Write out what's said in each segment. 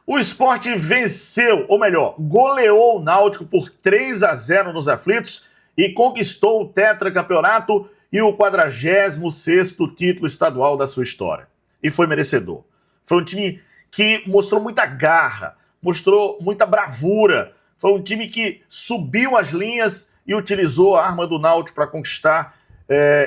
O Sport venceu, ou melhor, goleou o Náutico por 3-0 nos aflitos e conquistou o tetracampeonato e o 46º título estadual da sua história. E foi merecedor. Foi um time que mostrou muita garra, mostrou muita bravura. Foi um time que subiu as linhas e utilizou a arma do Náutico para conquistar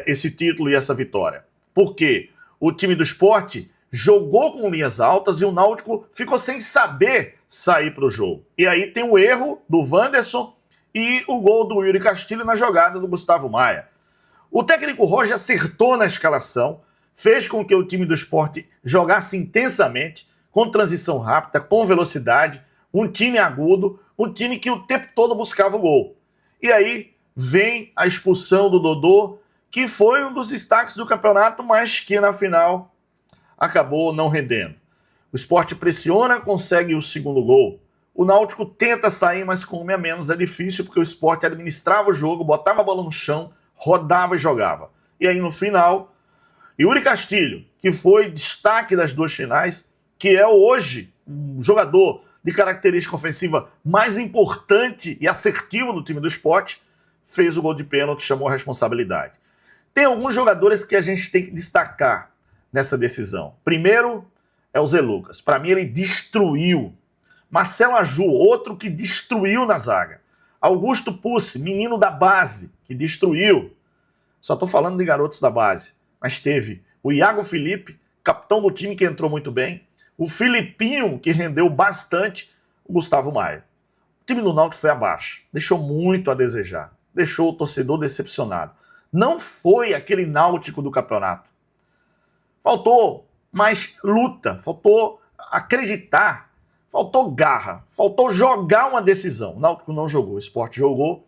esse título e essa vitória. Por quê? O time do Sport jogou com linhas altas e o Náutico ficou sem saber sair para o jogo. E aí tem o erro do Wanderson e o gol do Yuri Castilho na jogada do Gustavo Maia. O técnico Roger acertou na escalação, fez com que o time do Sport jogasse intensamente, com transição rápida, com velocidade, um time agudo, um time que o tempo todo buscava o gol. E aí vem a expulsão do Dodô, que foi um dos destaques do campeonato, mas que na final acabou não rendendo. O Sport pressiona, consegue o segundo gol. O Náutico tenta sair, mas com 1 a menos é difícil, porque o Sport administrava o jogo, botava a bola no chão, rodava e jogava. E aí no final, Yuri Castilho, que foi destaque das duas finais, que é hoje um jogador de característica ofensiva mais importante e assertivo do time do Sport, fez o gol de pênalti, chamou a responsabilidade. Tem alguns jogadores que a gente tem que destacar nessa decisão. Primeiro é o Zé Lucas. Para mim ele destruiu. Marcelo Aju, outro que destruiu na zaga. Augusto Pucci, menino da base, que destruiu. Só estou falando de garotos da base. Mas teve o Iago Felipe, capitão do time, que entrou muito bem. O Filipinho, que rendeu bastante. O Gustavo Maia. O time do Náutico foi abaixo. Deixou muito a desejar. Deixou o torcedor decepcionado. Não foi aquele Náutico do campeonato. Faltou mais luta, faltou acreditar, faltou garra, faltou jogar uma decisão. O Náutico não jogou, o Sport jogou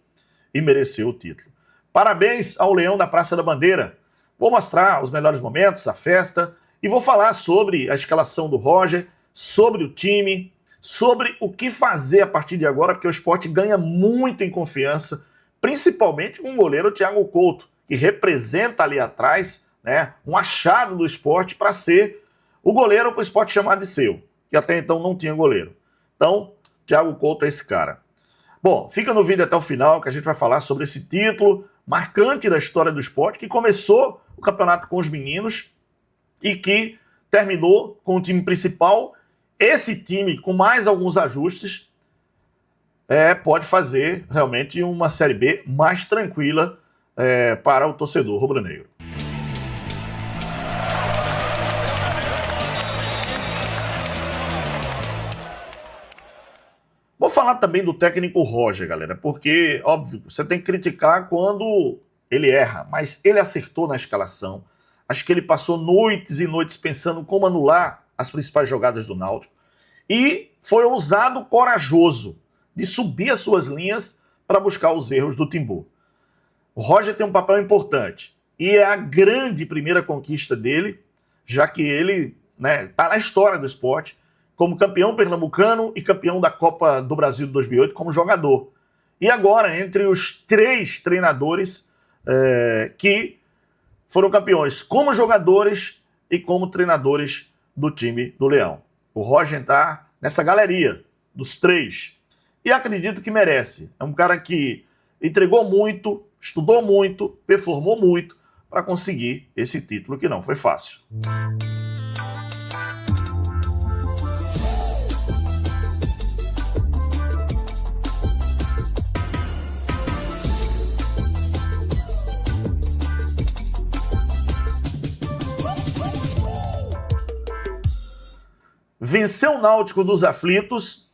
e mereceu o título. Parabéns ao Leão da Praça da Bandeira. Vou mostrar os melhores momentos, a festa, e vou falar sobre a escalação do Roger, sobre o time, sobre o que fazer a partir de agora, porque o Sport ganha muito em confiança, principalmente com o goleiro Thiago Couto, que representa ali atrás, né, um achado do Sport para ser o goleiro para o Sport chamar de seu, que até então não tinha goleiro. Então, Thiago Couto é esse cara. Bom, fica no vídeo até o final que a gente vai falar sobre esse título marcante da história do Sport, que começou o campeonato com os meninos e que terminou com o time principal. Esse time, com mais alguns ajustes, pode fazer realmente uma Série B mais tranquila para o torcedor rubro-negro. Vou falar também do técnico Roger, galera, porque, óbvio, você tem que criticar quando ele erra, mas ele acertou na escalação. Acho que ele passou noites e noites pensando como anular as principais jogadas do Náutico e foi ousado, corajoso de subir as suas linhas para buscar os erros do Timbu. O Roger tem um papel importante e é a grande primeira conquista dele, já que ele está na história do Sport como campeão pernambucano e campeão da Copa do Brasil de 2008 como jogador. E agora, entre os 3 treinadores que foram campeões como jogadores e como treinadores do time do Leão. O Roger entrar nessa galeria dos 3. E acredito que merece. É um cara que entregou muito, estudou muito, performou muito para conseguir esse título que não foi fácil. Vencer o Náutico dos aflitos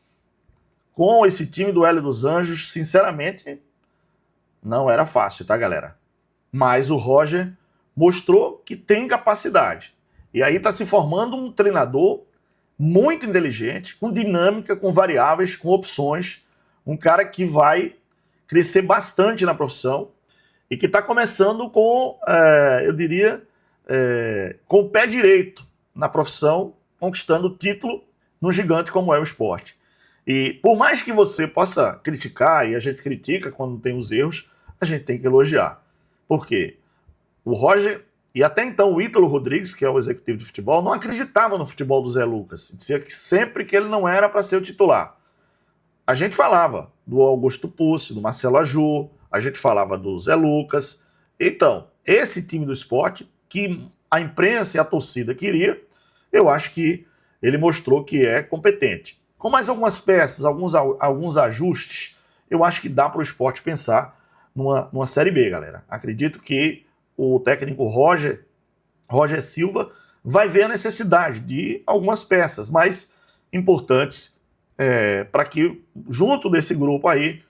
com esse time do Hélio dos Anjos, sinceramente, não era fácil, tá, galera? Mas o Roger mostrou que tem capacidade. E aí está se formando um treinador muito inteligente, com dinâmica, com variáveis, com opções. Um cara que vai crescer bastante na profissão e que está começando com, eu diria, com o pé direito na profissão, conquistando o título num gigante como é o Sport. E por mais que você possa criticar, e a gente critica quando tem os erros, a gente tem que elogiar. Por quê? O Roger E até então o Ítalo Rodrigues, que é o executivo de futebol, não acreditava no futebol do Zé Lucas. Dizia que sempre que ele não era para ser o titular. A gente falava do Augusto Pucci, do Marcelo Aju, a gente falava do Zé Lucas. Então, esse time do Sport, que a imprensa e a torcida queria, eu acho que ele mostrou que é competente. Com mais algumas peças, alguns ajustes, eu acho que dá para o Sport pensar numa Série B, galera. Acredito que o técnico Roger Silva vai ver a necessidade de algumas peças mais importantes para que, junto desse grupo aí,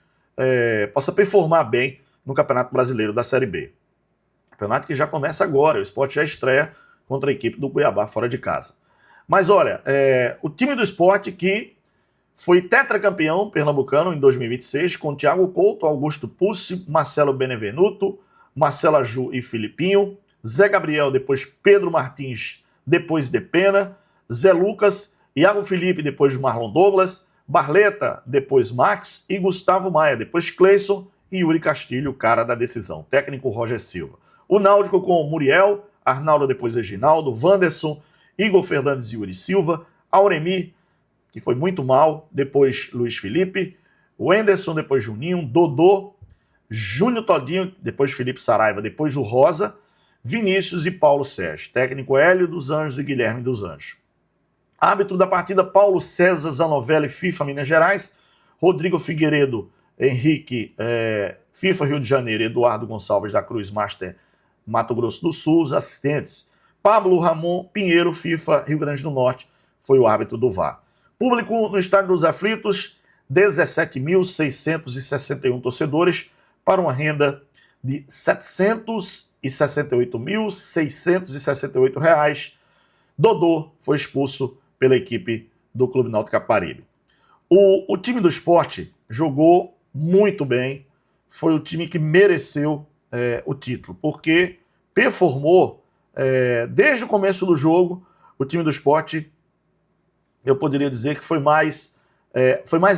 possa performar bem no Campeonato Brasileiro da Série B. Campeonato que já começa agora, o Sport já estreia contra a equipe do Cuiabá fora de casa. Mas olha, o time do Sport que foi tetracampeão pernambucano em 2026, com Thiago Couto, Augusto Pucci, Marcelo Benevenuto, Marcelo Aju e Filipinho, Zé Gabriel, depois Pedro Martins, depois Depena, Zé Lucas, Iago Felipe, depois Marlon Douglas, Barleta, depois Max e Gustavo Maia, depois Cleison e Yuri Castilho, o cara da decisão, técnico Roger Silva. O Náutico com Muriel, Arnaldo, depois Reginaldo, Wanderson, Igor Fernandes e Yuri Silva, Auremi, que foi muito mal, depois Luiz Felipe, o Enderson, depois Juninho, Dodô, Júnior Todinho, depois Felipe Saraiva, depois o Rosa, Vinícius e Paulo Sérgio. Técnico Hélio dos Anjos e Guilherme dos Anjos. Árbitro da partida, Paulo César Zanovelli, FIFA Minas Gerais, Rodrigo Figueiredo, Henrique, FIFA Rio de Janeiro, Eduardo Gonçalves da Cruz, Master Mato Grosso do Sul, os assistentes, Pablo Ramon Pinheiro, FIFA Rio Grande do Norte, foi o árbitro do VAR. Público no Estádio dos Aflitos, 17.661 torcedores, para uma renda de R$ 768.668. Dodô foi expulso pela equipe do Clube Náutico Caparibe. O time do Sport jogou muito bem, foi o time que mereceu o título, porque performou desde o começo do jogo. O time do Sport, eu poderia dizer que foi mais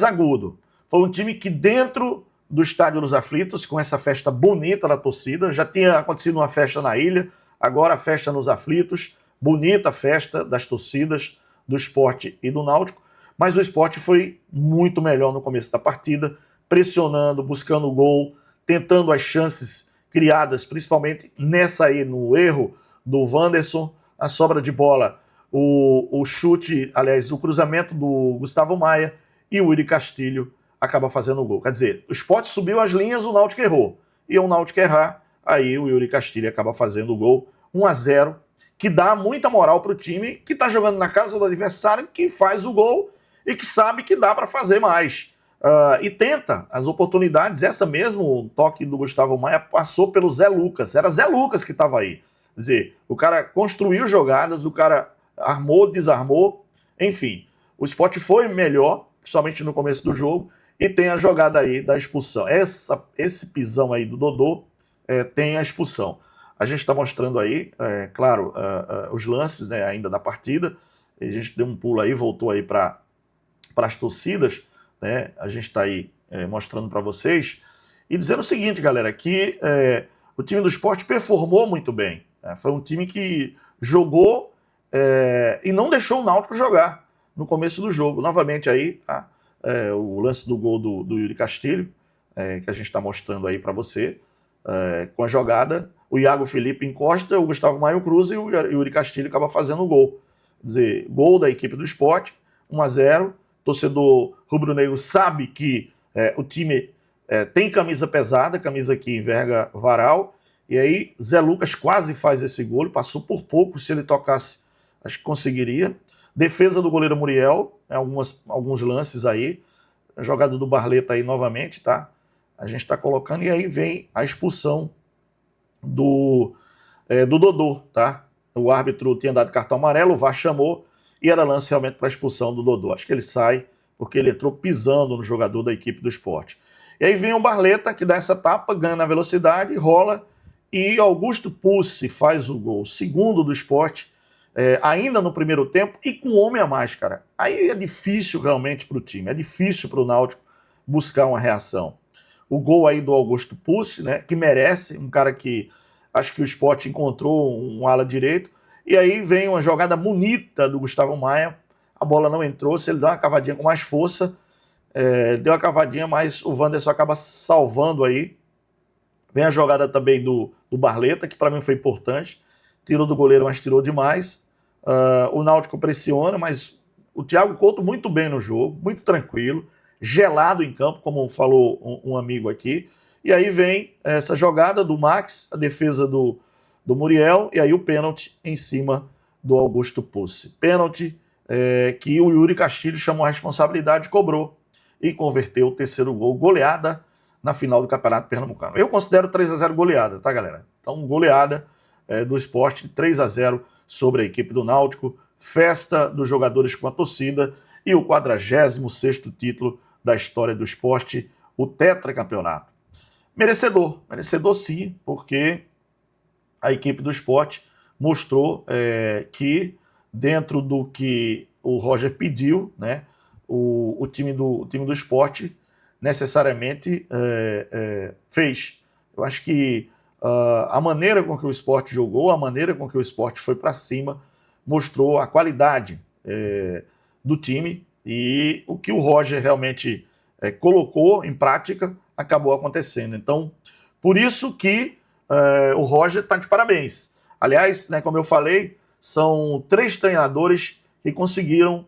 agudo. Foi um time que dentro do Estádio dos Aflitos, com essa festa bonita da torcida, já tinha acontecido uma festa na ilha, agora a festa nos Aflitos, bonita festa das torcidas do Sport e do Náutico, mas o Sport foi muito melhor no começo da partida, pressionando, buscando o gol, tentando as chances criadas, principalmente nessa aí, no erro do Wanderson, a sobra de bola, o chute, aliás, o cruzamento do Gustavo Maia e o Yuri Castilho acaba fazendo o gol. Quer dizer, o Sport subiu as linhas, o Náutico errou. E o Náutico errar, aí o Yuri Castilho acaba fazendo o gol, 1-0, que dá muita moral para o time que está jogando na casa do adversário, que faz o gol e que sabe que dá para fazer mais. E tenta as oportunidades. Essa mesmo toque do Gustavo Maia passou pelo Zé Lucas. Era Zé Lucas que estava aí. Quer dizer, o cara construiu jogadas, o cara armou, desarmou, enfim. O Sport foi melhor, principalmente no começo do jogo, e tem a jogada aí da expulsão. Esse pisão aí do Dodô tem a expulsão. A gente está mostrando aí, claro, os lances, né, ainda da partida. A gente deu um pulo aí, voltou aí para as torcidas, né? A gente está aí mostrando para vocês e dizendo o seguinte, galera, que o time do Sport performou muito bem. Foi um time que jogou e não deixou o Náutico jogar no começo do jogo. Novamente aí, tá? O lance do gol do Yuri Castilho, que a gente está mostrando aí para você, com a jogada, o Iago Felipe encosta, o Gustavo Maia cruza e o Yuri Castilho acaba fazendo o gol. Quer dizer, gol da equipe do Sport, 1-0, torcedor rubro-negro sabe que o time tem camisa pesada, camisa que enverga varal, e aí Zé Lucas quase faz esse gol, passou por pouco, se ele tocasse, acho que conseguiria. Defesa do goleiro Muriel, alguns lances aí, a jogada do Barleta aí novamente, tá? A gente está colocando, e aí vem a expulsão do Dodô, tá? O árbitro tinha dado cartão amarelo, o VAR chamou, e era lance realmente para a expulsão do Dodô. Acho que ele sai, porque ele entrou pisando no jogador da equipe do Sport. E aí vem o Barleta, que dá essa tapa, ganha na velocidade, rola, e Augusto Pucci faz o gol, segundo do Sport, ainda no primeiro tempo, e com um homem a mais, cara. Aí é difícil realmente para o time, é difícil para o Náutico buscar uma reação. O gol aí do Augusto Pucci, né, que merece, um cara que Acho que o Sport encontrou um ala direito. E aí vem uma jogada bonita do Gustavo Maia. A bola não entrou. Se ele dá uma cavadinha com mais força, deu a cavadinha, mas o Wanderson acaba salvando aí. Vem a jogada também do Barleta, que para mim foi importante. Tirou do goleiro, mas tirou demais. O Náutico pressiona, mas o Thiago Couto muito bem no jogo, muito tranquilo, gelado em campo, como falou um amigo aqui. E aí vem essa jogada do Max, a defesa do Muriel, e aí o pênalti em cima do Augusto Pucci. Pênalti que o Yuri Castilho chamou a responsabilidade, cobrou e converteu o terceiro gol, goleada na final do Campeonato Pernambucano. Eu considero 3-0 goleada, tá, galera? Então, goleada do Sport, 3-0 sobre a equipe do Náutico, festa dos jogadores com a torcida e o 46º título da história do Sport, o tetracampeonato. Merecedor sim, porque a equipe do Sport mostrou que dentro do que o Roger pediu, né, o time do Sport necessariamente fez. Eu acho que a maneira com que o Sport jogou, a maneira com que o Sport foi para cima, mostrou a qualidade do time, e o que o Roger realmente colocou em prática acabou acontecendo. Então, por isso que o Roger está de parabéns. Aliás, né, como eu falei, são 3 treinadores que conseguiram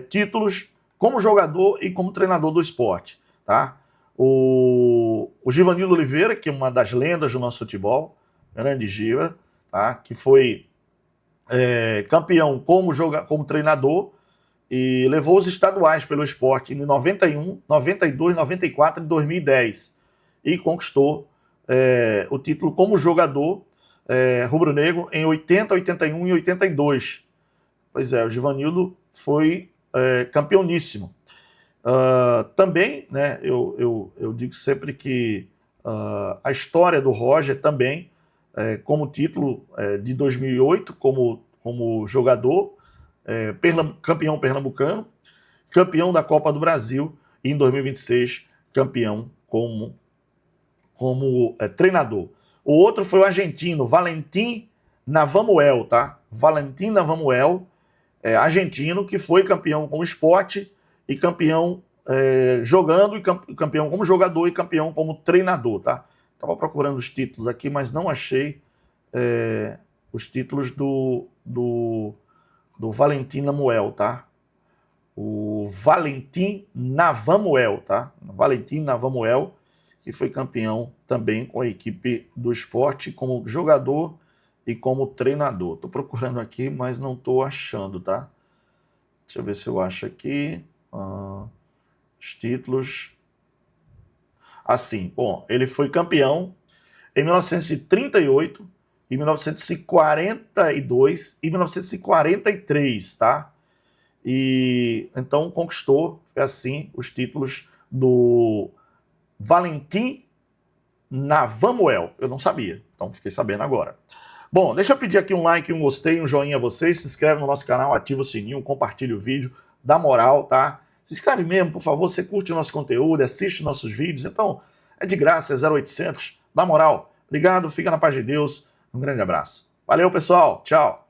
títulos como jogador e como treinador do Sport. Tá? O Givanildo Oliveira, que é uma das lendas do nosso futebol, grande Giva, tá? Que foi campeão como treinador e levou os estaduais pelo Sport em 91, 92, 94 e 2010 e conquistou o título como jogador rubro-negro em 80, 81 e 82. Pois é, o Givanildo foi campeoníssimo. Também, né, eu digo sempre que a história do Roger também, como título de 2008, como jogador, campeão pernambucano, campeão da Copa do Brasil e em 2026 campeão como treinador. O outro foi o argentino, Valentim Navamuel, tá? Valentim Navamuel, argentino, que foi campeão com o Sport e campeão jogando, e campeão como jogador e campeão como treinador, tá? Estava procurando os títulos aqui, mas não achei os títulos do Valentim Navamuel, tá? O Valentim Navamuel, tá? Valentim Navamuel, que foi campeão também com a equipe do Sport como jogador e como treinador. Estou procurando aqui, mas não estou achando, tá? Deixa eu ver se eu acho aqui. Os títulos. Assim, bom, ele foi campeão em 1938, em 1942 e 1943, tá? E então conquistou, assim, os títulos do Valentim Navamuel. Eu não sabia, então fiquei sabendo agora. Bom, deixa eu pedir aqui um like, um gostei, um joinha a vocês, se inscreve no nosso canal, ativa o sininho, compartilha o vídeo, dá moral, tá? Se inscreve mesmo, por favor, você curte o nosso conteúdo, assiste nossos vídeos, então é de graça, é 0800, dá moral. Obrigado, fica na paz de Deus, um grande abraço. Valeu, pessoal, tchau!